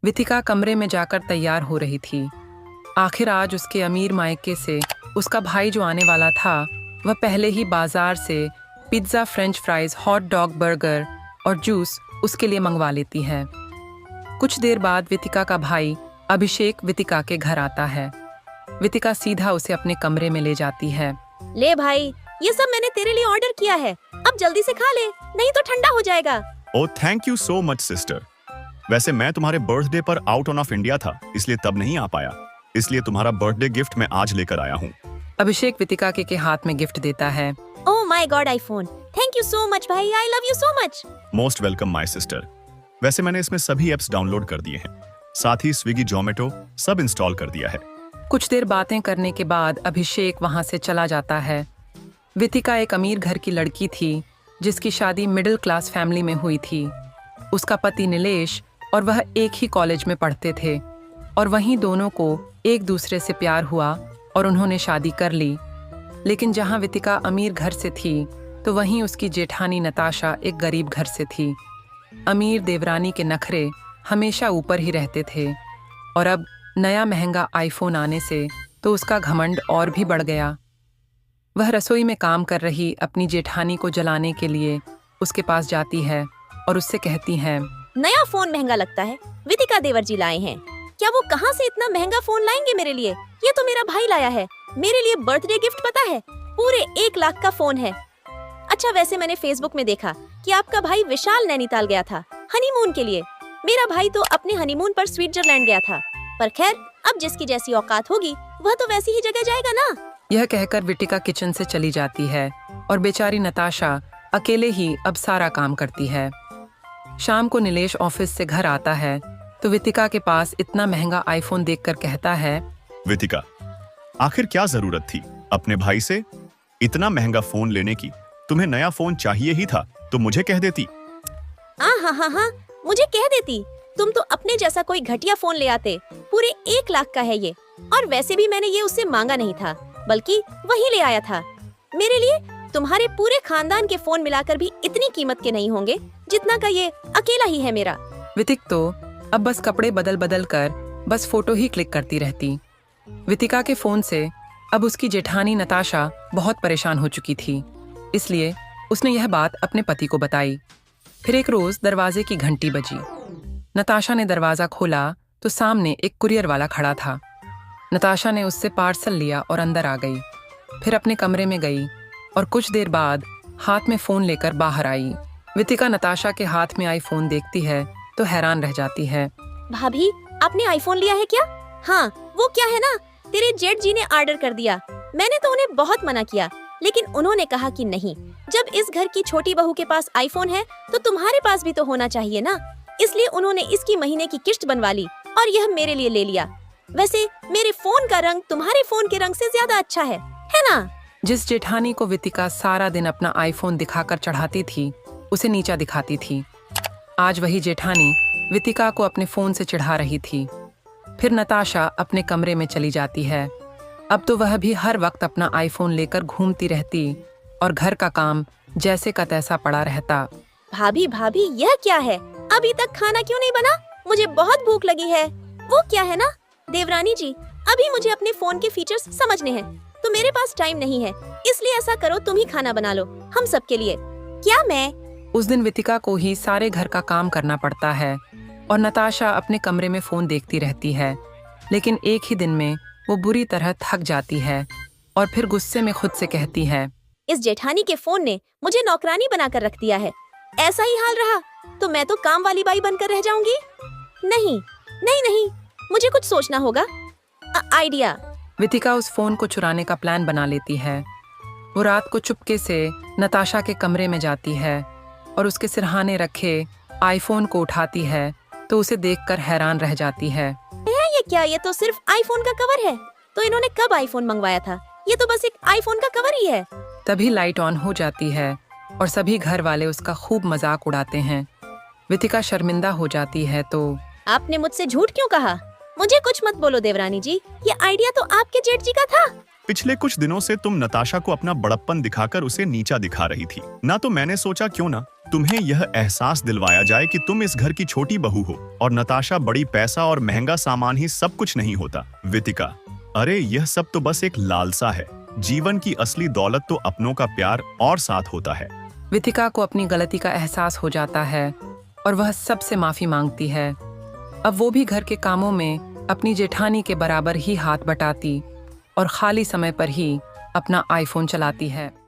वितिका कमरे में जाकर तैयार हो रही थी। आखिर आज उसके अमीर मायके से उसका भाई जो आने वाला था, वह पहले ही बाजार से pizza, French fries, hot dog, burger और जूस उसके लिए मंगवा लेती है। कुछ देर बाद वितिका का भाई अभिषेक वितिका के घर आता है। वितिका सीधा उसे अपने कमरे में ले जाती है। ले भाई, ये सब मैंने तेरे लिए ऑर्डर किया है, अब जल्दी से खा ले, नहीं तो ठंडा हो जाएगा। Oh thank you so much sister. वैसे मैं तुम्हारे बर्थडे पर आउट ऑफ इंडिया था, इसलिए तब नहीं आ पाया, इसलिए तुम्हारा बर्थडे गिफ्ट मैं आज लेकर आया हूँ। अभिषेक वितिका के हाथ में गिफ्ट देता है। Oh my God, iPhone, thank you so much भाई, I love you so much. Most welcome my sister. वैसे मैंने इसमें सभी एप्स डाउनलोड कर दिए हैं, साथ ही स्विगी, जोमेटो सब इंस्टॉल कर दिया है। कुछ देर बातें करने के बाद अभिषेक वहां से चला जाता है। वितिका एक अमीर घर की लड़की थी जिसकी शादी मिडिल क्लास फैमिली में हुई थी। उसका पति नीलेश और वह एक ही कॉलेज में पढ़ते थे और वहीं दोनों को एक दूसरे से प्यार हुआ और उन्होंने शादी कर ली। लेकिन जहां वितिका अमीर घर से थी तो वहीं उसकी जेठानी नताशा एक गरीब घर से थी। अमीर देवरानी के नखरे हमेशा ऊपर ही रहते थे और अब नया महंगा आईफोन आने से तो उसका घमंड और भी बढ़ गया। वह रसोई में काम कर रही अपनी जेठानी को जलाने के लिए उसके पास जाती है और उससे कहती है, नया फोन महंगा लगता है, वितिका देवर जी लाए हैं। क्या वो कहाँ से इतना महंगा फोन लाएंगे मेरे लिए? ये तो मेरा भाई लाया है, मेरे लिए बर्थडे गिफ्ट पता है, पूरे 1 लाख का फोन है। अच्छा, वैसे मैंने फेसबुक में देखा कि आपका भाई विशाल नैनीताल गया था हनीमून के लिए। मेरा भाई तो अपने हनीमून पर स्विट्जरलैंड गया था, पर खैर अब जिसकी जैसी औकात होगी वह तो वैसी ही जगह जाएगा ना। यह कहकर वितिका किचन से चली जाती है और बेचारी नताशा अकेले ही अब सारा काम करती है। शाम को नीलेश ऑफिस से घर आता है तो वितिका के पास इतना महंगा आईफोन देखकर कहता है, वितिका, आखिर क्या जरूरत थी अपने भाई से इतना महंगा फोन लेने की? तुम्हें नया फोन चाहिए ही था तो मुझे कह देती। हाँ, मुझे कह देती, तुम तो अपने जैसा कोई घटिया फोन ले आते। पूरे 1 लाख का है ये, और वैसे भी मैंने ये उससे मांगा नहीं था, बल्कि वही ले आया था। मेरे लिए तुम्हारे पूरे खानदान के फोन मिलाकर भी इतनी कीमत के नहीं होंगे जितना का ये अकेला ही है मेरा। वितिक तो अब बस कपड़े बदल बदल कर बस फोटो ही क्लिक करती रहती। वितिका के फोन से अब उसकी जेठानी नताशा बहुत परेशान हो चुकी थी, इसलिए उसने यह बात अपने पति को बताई। फिर एक रोज दरवाजे की घंटी बजी। नताशा ने दरवाजा खोला तो सामने एक कुरियर वाला खड़ा था। नताशा ने उससे पार्सल लिया और अंदर आ गई। फिर अपने कमरे में गई और कुछ देर बाद हाथ में फोन लेकर बाहर आई। वितिका नताशा के हाथ में आई फोन देखती है तो हैरान रह जाती है। भाभी, आपने आईफोन लिया है क्या? हाँ, वो क्या है ना, तेरे जेठ जी ने ऑर्डर कर दिया। मैंने तो उन्हें बहुत मना किया, लेकिन उन्होंने कहा कि नहीं, जब इस घर की छोटी बहू के पास आईफोन है तो तुम्हारे पास भी तो होना चाहिए ना। इसलिए उन्होंने इसकी महीने की किश्त बनवा ली और यह मेरे लिए ले लिया। वैसे मेरे फोन का रंग तुम्हारे फोन के रंग से ज्यादा अच्छा है ना? जिस जेठानी को वितिका सारा दिन अपना आईफोन दिखाकर चढ़ाती थी, उसे नीचा दिखाती थी, आज वही जेठानी वितिका को अपने फोन से चिढ़ा रही थी। फिर नताशा अपने कमरे में चली जाती है। अब तो वह भी हर वक्त अपना आईफोन लेकर घूमती रहती और घर का काम जैसे का तैसा पड़ा रहता। भाभी, यह क्या है? अभी तक खाना क्यों नहीं बना? मुझे बहुत भूख लगी है। वो क्या है ना, देवरानी जी, अभी मुझे अपने फोन के फीचर्स समझने हैं, तो मेरे पास टाइम नहीं है, इसलिए ऐसा करो, तुम ही खाना बना लो हम सब के लिए। क्या मैं? उस दिन वितिका को ही सारे घर का काम करना पड़ता है और नताशा अपने कमरे में फोन देखती रहती है। लेकिन एक ही दिन में वो बुरी तरह थक जाती है और फिर गुस्से में खुद से कहती है, इस जेठानी के फोन ने मुझे नौकरानी बनाकर रख दिया है। ऐसा ही हाल रहा तो मैं तो काम वाली बाई बनकर रह जाऊंगी। नहीं, मुझे कुछ सोचना होगा। आइडिया। वितिका उस फोन को चुराने का प्लान बना लेती है। वो रात को चुपके से नताशा के कमरे में जाती है और उसके सिरहाने रखे आईफोन को उठाती है तो उसे देखकर हैरान रह जाती है। ये क्या? ये तो सिर्फ आईफोन का कवर है। तो इन्होंने कब आईफोन मंगवाया था? ये तो बस एक आईफोन का कवर ही है। तभी लाइट ऑन हो जाती है और सभी घर वाले उसका खूब मजाक उड़ाते हैं। वितिका शर्मिंदा हो जाती है तो आपने मुझसे झूठ क्यों कहा? मुझे कुछ मत बोलो देवरानी जी, ये आइडिया तो आपके जेठ जी का था। पिछले कुछ दिनों से तुम नताशा को अपना बड़प्पन दिखाकर उसे नीचा दिखा रही थी ना, तो मैंने सोचा क्यों ना तुम्हें यह एहसास दिलवाया जाए कि तुम इस घर की छोटी बहू हो और नताशा बड़ी पैसा और महंगा सामान ही सब कुछ नहीं होता। वितिका, अरे यह सब तो बस एक लालसा है। जीवन की असली दौलत तो अपनों का प्यार और साथ होता है। वितिका को अपनी गलती का एहसास हो जाता है और वह सबसे माफी मांगती है। अब वो भी घर के कामों में अपनी जेठानी के बराबर ही हाथ बटाती और खाली समय पर ही अपना आईफोन चलाती है।